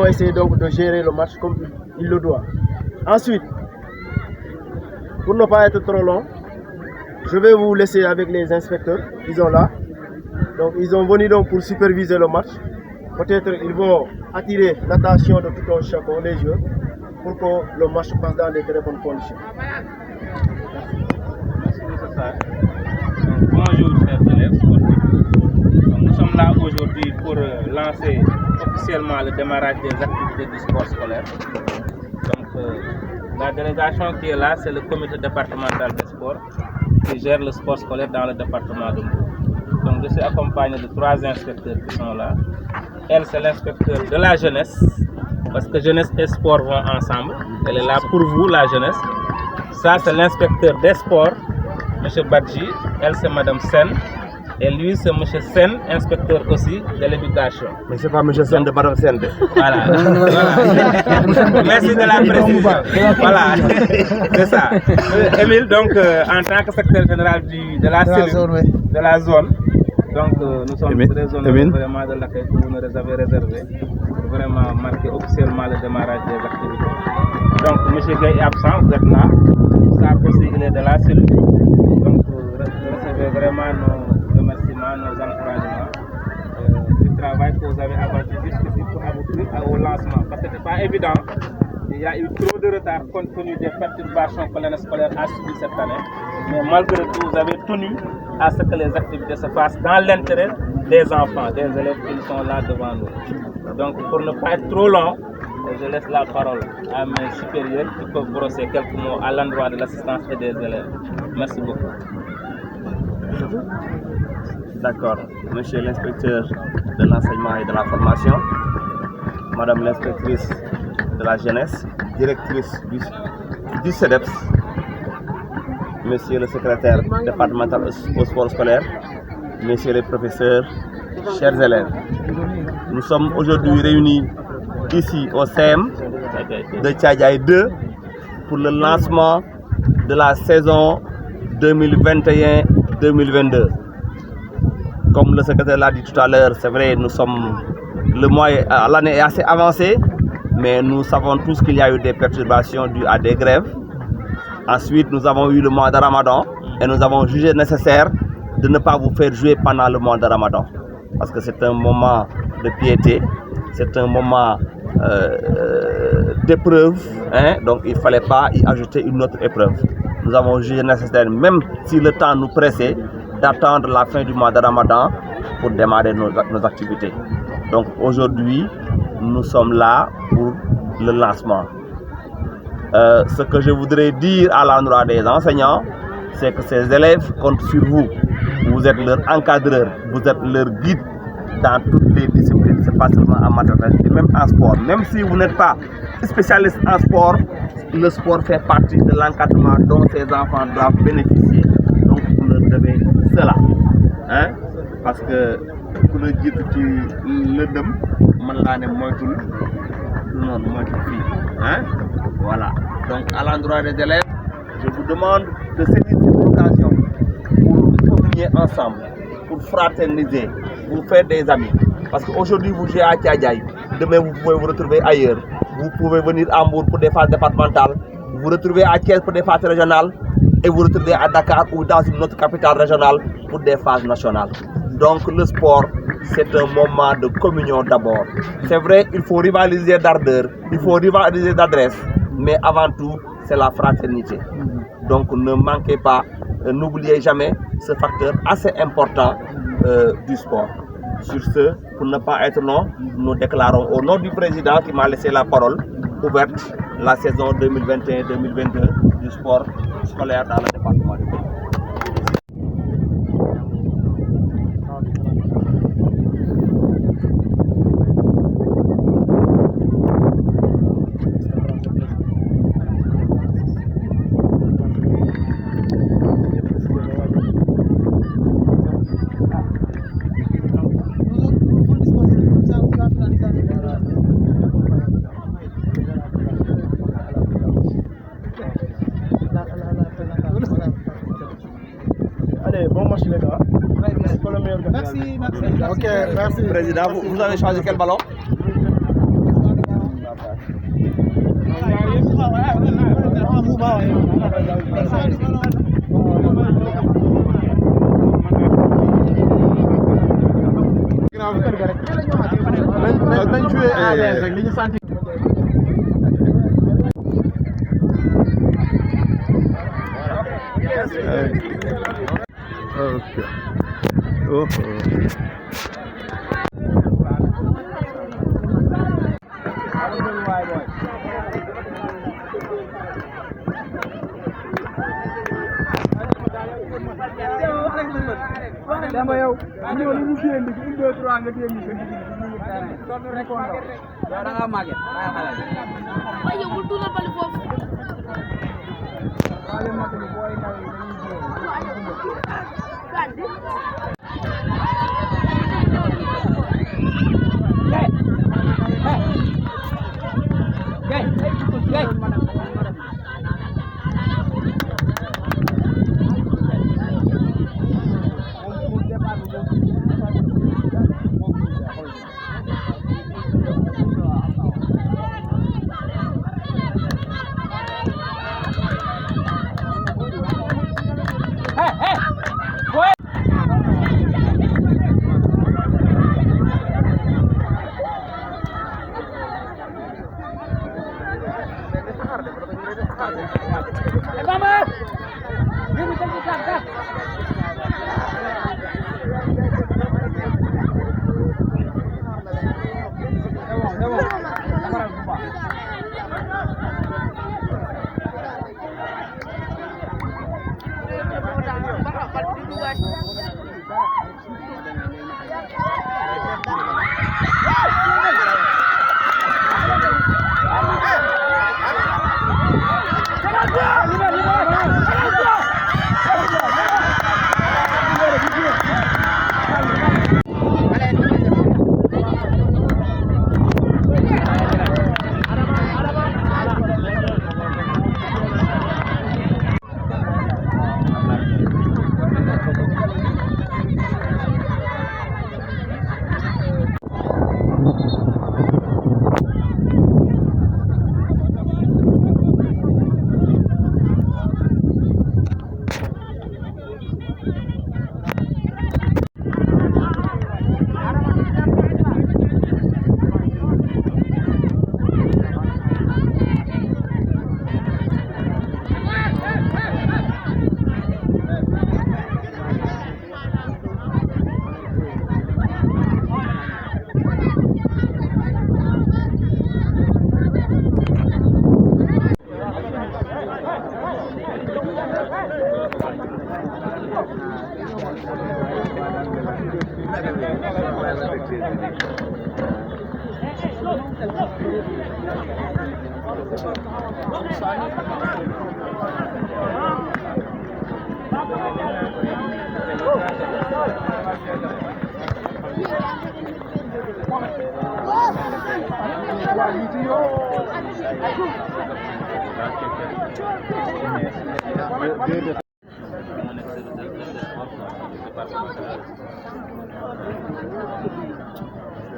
vont essayer donc de gérer le match comme il le doit. Ensuite, pour ne pas être trop long, je vais vous laisser avec les inspecteurs. Ils sont là. Donc ils sont venus donc pour superviser le match. Peut-être ils vont attirer l'attention de tout un chacun des joueurs pour que le match passe dans de très bonnes conditions. Bonjour chers élèves sportifs. Nous sommes là aujourd'hui pour lancer officiellement le démarrage des activités du sport scolaire. Donc la délégation qui est là, c'est le comité départemental des sports qui gère le sport scolaire dans le département de Mbour. Donc je suis accompagné de 3 inspecteurs qui sont là. Elle, c'est l'inspecteur de la jeunesse, parce que jeunesse et sport vont ensemble. Elle est là pour vous, la jeunesse. Ça, c'est l'inspecteur des sports, M. Badji. Elle, c'est Mme Sen. Et lui, c'est M. Sen, inspecteur aussi de l'éducation. Mais c'est pas M. Sen de Mme Sen. Voilà. Merci de la précision. Voilà, c'est ça. Émile, donc, en tant que secrétaire général de la cellule, de la zone, donc nous sommes très honorés vraiment de l'accueil que vous nous avez réservé pour vraiment marquer officiellement le démarrage des activités. Donc, M. Gay est absent, vous êtes là. Ça aussi, il est de la cellule. Donc, recevez vraiment nos remerciements, nos encouragements du travail que vous avez abattu jusqu'ici pour aboutir au lancement. Parce que ce n'était pas évident. Il y a eu trop de retard compte tenu des perturbations que l'année scolaire a subies cette année. Mais malgré tout, vous avez tenu à ce que les activités se fassent dans l'intérêt des enfants, des élèves qui sont là devant nous. Donc, pour ne pas être trop long, je laisse la parole à mes supérieurs qui peuvent brosser quelques mots à l'endroit de l'assistance et des élèves. Merci beaucoup. D'accord. Monsieur l'inspecteur de l'enseignement et de la formation, Madame l'inspectrice de la jeunesse, directrice du CEDEPS, Monsieur le secrétaire départemental au sport scolaire, Messieurs les professeurs, chers élèves. Nous sommes aujourd'hui réunis ici au CM de Tchadjaï 2 pour le lancement de la saison 2021-2022. Comme le secrétaire l'a dit tout à l'heure, c'est vrai, nous sommes l'année est assez avancée, mais nous savons tous qu'il y a eu des perturbations dues à des grèves. Ensuite, nous avons eu le mois de Ramadan et nous avons jugé nécessaire de ne pas vous faire jouer pendant le mois de Ramadan. Parce que c'est un moment de piété, c'est un moment d'épreuve, hein, donc il ne fallait pas y ajouter une autre épreuve. Nous avons jugé nécessaire, même si le temps nous pressait, d'attendre la fin du mois de Ramadan pour démarrer nos activités. Donc aujourd'hui, nous sommes là pour le lancement. Ce que je voudrais dire à l'endroit des enseignants, c'est que ces élèves comptent sur vous. Vous êtes leur encadreur, vous êtes leur guide dans toutes les disciplines, c'est pas seulement en mathématiques, même en sport. Même si vous n'êtes pas spécialiste en sport, le sport fait partie de l'encadrement dont ces enfants doivent bénéficier. Donc vous leur devez cela. Hein? Parce que pour le dire que le dem, hein? Voilà. Donc à l'endroit des élèves, je vous demande de saisir cette occasion pour communier ensemble, pour fraterniser, pour faire des amis. Parce qu'aujourd'hui vous jouez à Tchadjaï, demain vous pouvez vous retrouver ailleurs. Vous pouvez venir à Mbour pour des phases départementales, vous vous retrouvez à Thiès pour des phases régionales et vous vous retrouvez à Dakar ou dans une autre capitale régionale pour des phases nationales. Donc le sport, c'est un moment de communion d'abord. C'est vrai, il faut rivaliser d'ardeur, il faut rivaliser d'adresse, mais avant tout, c'est la fraternité. Donc ne manquez pas, n'oubliez jamais ce facteur assez important du sport. Sur ce, pour ne pas être long, nous déclarons au nom du président qui m'a laissé la parole ouverte la saison 2021-2022 du sport scolaire dans le département de Mbour. Allez, bon match les gars. Merci. Ok, merci. Président, vous avez choisi quel ballon? nañ joué à l'aise rek li ñu sant. Ok. Oh. Dama yow ñu ñu téye ndi 1 2 3 nga téye ñu sa digg ñu terrain sonn rek on yow da nga magé ay xalé ay yow bu dulal bal fofu xalé mak ni boy naw yi dañuy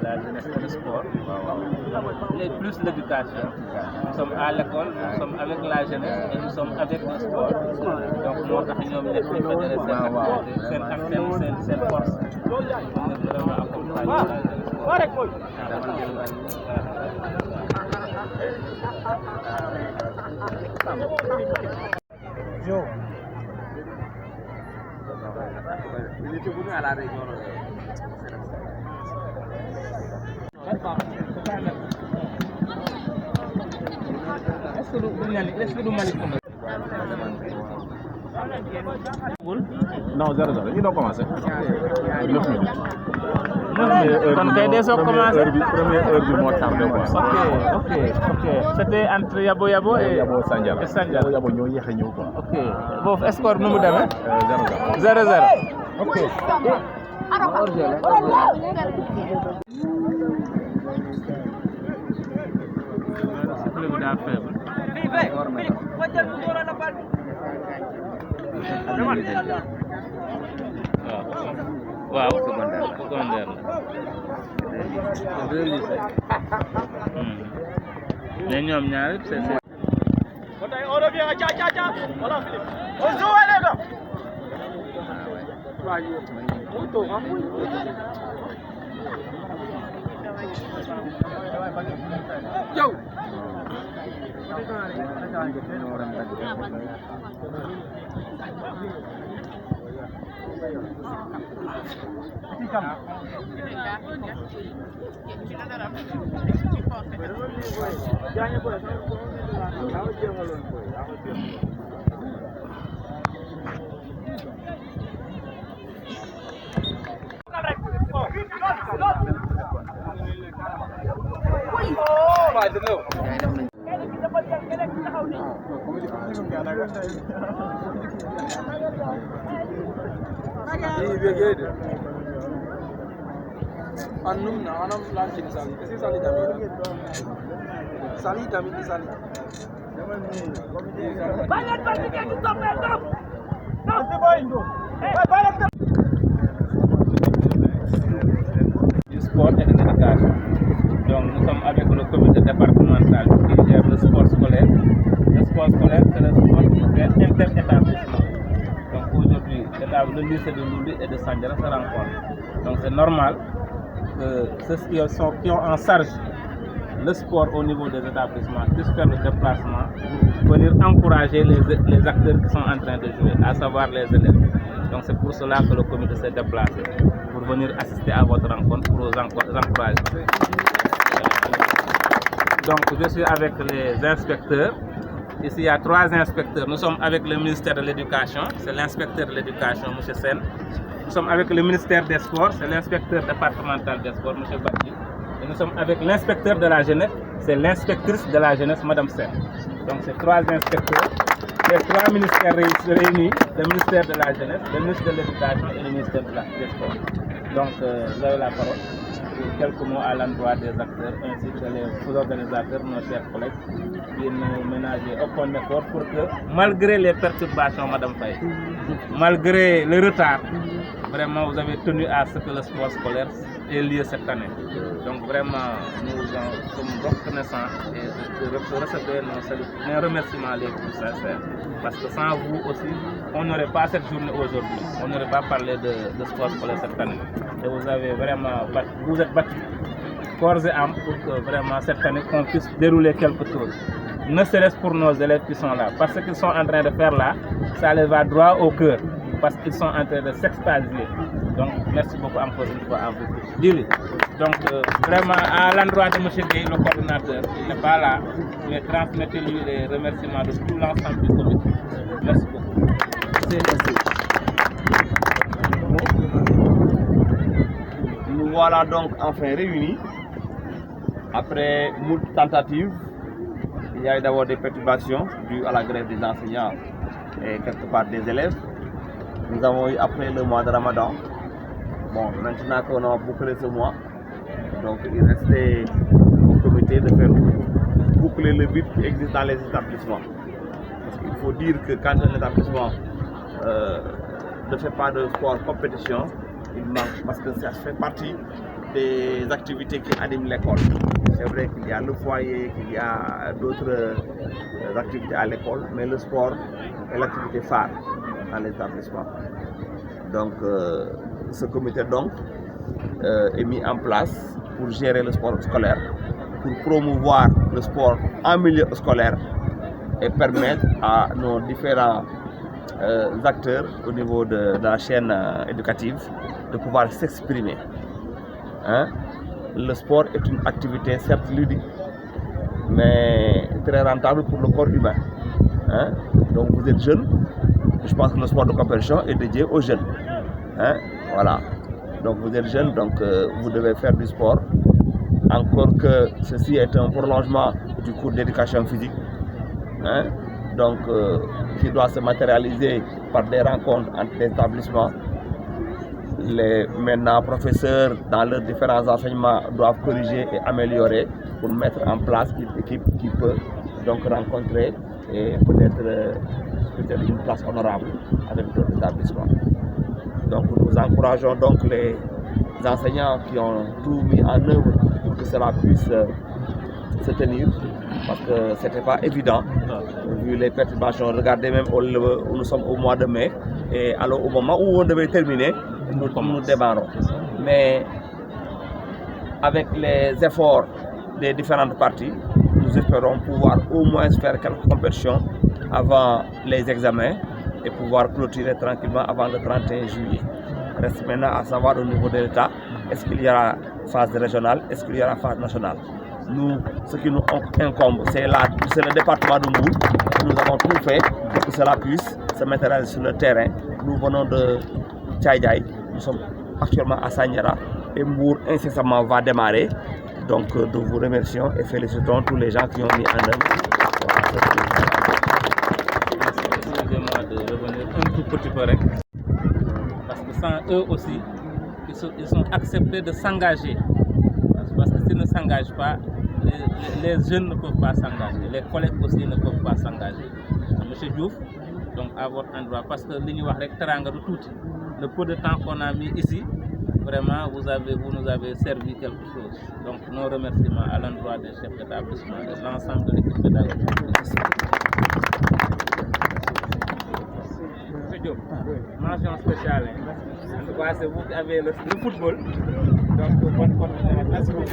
La jeunesse et le sport. Et plus l'éducation. Nous sommes à l'école, nous sommes avec la jeunesse et nous sommes avec le sport. Donc nous avons les fédérés cette force. On est vraiment accompagné par la Yo. Il était venu à la réunion. Est-ce que du Malick non 0-0 ñu doon commencé 9 minutes. kon kay dee soo commencé première heure bi moo tardé quoi. ok c'était entre Yabo Yabo et Sandiara. Sandiara. Yabo ñoo yéex a ñëw quoi. ok foofu score nu mu demee 0-0. 0-0 ok sifflet bi daa faible. waaw secondaire la. Mais ñoom ñaar c'est On revient à Tcha. Voilà, Philippe. On joue, les gars. Yo. Anum na anam lantin sali. Kasi sali dami. Sali dami di sali. Banyak banget yang stop. Du sport et de l'éducation. Donc nous sommes avec le comité départemental qui gère le sport scolaire. Le sport scolaire, c'est le sport inter-établissement. Donc aujourd'hui, le lycée de Louli et de Sandiara se rencontrent. Donc c'est normal que ceux qui ont en charge le sport au niveau des établissements puissent faire le déplacement pour venir encourager les acteurs qui sont en train de jouer, à savoir les élèves. Donc c'est pour cela que le comité s'est déplacé, pour venir assister à votre rencontre, pour vous encourager. Donc je suis avec les inspecteurs. Ici il y a 3 inspecteurs. Nous sommes avec le ministère de l'Éducation, c'est l'inspecteur de l'Éducation, M. Sen. Nous sommes avec le ministère des Sports, c'est l'inspecteur départemental des Sports, M. Bati. Et nous sommes avec l'inspecteur de la jeunesse, c'est l'inspectrice de la jeunesse, Mme Sen. Donc c'est 3 inspecteurs, les 3 ministères réunis, le ministère de la jeunesse, le ministère de l'Éducation et le ministère des Sports. Donc vous avez la parole pour quelques mots à l'endroit des acteurs ainsi que les organisateurs, nos chers collègues, qui nous ménagent aucun effort pour que, malgré les perturbations, Mme Faye, malgré le retard, vraiment vous avez tenu à ce que le sport scolaire ait lieu cette année. Donc vraiment, nous sommes reconnaissants et de recevoir nos remerciements les plus sincères. Parce que sans vous aussi, on n'aurait pas cette journée aujourd'hui. On n'aurait pas parlé de sport scolaire cette année. Et vous avez vraiment, vous êtes battus corps et âme pour que vraiment cette année qu'on puisse dérouler quelque chose. Ne serait-ce pour nos élèves qui sont là. Parce qu'ils sont en train de faire là, ça les va droit au cœur. Parce qu'ils sont en train de s'extasier. Donc merci beaucoup encore une fois à vous. Dili. Donc vraiment à l'endroit de M. Gueye, le coordinateur, il n'est pas là, mais transmettez-lui les remerciements de tout l'ensemble du comité. Merci beaucoup. Nous voilà donc enfin réunis. Après moult tentatives, il y a eu d'abord des perturbations dues à la grève des enseignants et quelque part des élèves. Nous avons eu après le mois de Ramadan. Bon, maintenant qu'on a bouclé ce mois, donc il restait au comité de faire boucler le vide qui existe dans les établissements. Parce qu'il faut dire que quand un établissement ne fait pas de sport compétition, il manque parce que ça fait partie des activités qui animent l'école. C'est vrai qu'il y a le foyer, qu'il y a d'autres activités à l'école, mais le sport est l'activité phare dans l'établissement. Donc ce comité donc est mis en place pour gérer le sport scolaire, pour promouvoir le sport en milieu scolaire et permettre à nos différents acteurs au niveau de la chaîne éducative de pouvoir s'exprimer. Hein? Le sport est une activité certes ludique, mais très rentable pour le corps humain. Hein? Donc vous êtes jeune, je pense que le sport de compétition est dédié aux jeunes. Hein? Voilà. Donc vous êtes jeune, donc vous devez faire du sport. Encore que ceci est un prolongement du cours d'éducation physique. Hein? Donc qui doit se matérialiser par des rencontres entre les établissements. Les maintenant professeurs dans leurs différents enseignements doivent corriger et améliorer pour mettre en place une équipe qui peut donc rencontrer et peut-être une place honorable avec d'autres établissements. Donc nous encourageons donc les enseignants qui ont tout mis en œuvre pour que cela puisse se tenir parce que ce n'était pas évident, vu les perturbations. Regardez même, nous sommes au mois de mai, et alors au moment où on devait terminer, nous démarrons. Mais avec les efforts des différentes parties, nous espérons pouvoir au moins faire quelques compétitions avant les examens et pouvoir clôturer tranquillement avant le 31 juillet. Reste maintenant à savoir au niveau de l'État, est-ce qu'il y aura phase régionale, est-ce qu'il y aura phase nationale. Nous, ce qui nous incombe, c'est le département de Mbour. Nous avons tout fait pour que cela puisse se matérialiser sur le terrain. Nous venons de Tchaïdaï, nous sommes actuellement à Sanyara et Mbour incessamment va démarrer. Donc nous vous remercions et félicitons tous les gens qui ont mis en œuvre. Excusez-moi de revenir un tout petit peu, parce que sans eux aussi, ils sont acceptés de s'engager. Parce que s'ils ne s'engagent pas, les jeunes ne peuvent pas s'engager, les collègues aussi ne peuvent pas s'engager. Monsieur Diouf, donc à votre endroit, parce que le peu de temps qu'on a mis ici, vraiment vous nous avez servi quelque chose. Donc nos remerciements à l'endroit des chefs d'établissement et de l'ensemble de l'équipe pédagogique. Monsieur Diop, mention spéciale. En tout cas, c'est vous qui avez le football. Donc bonne continuation. Merci beaucoup.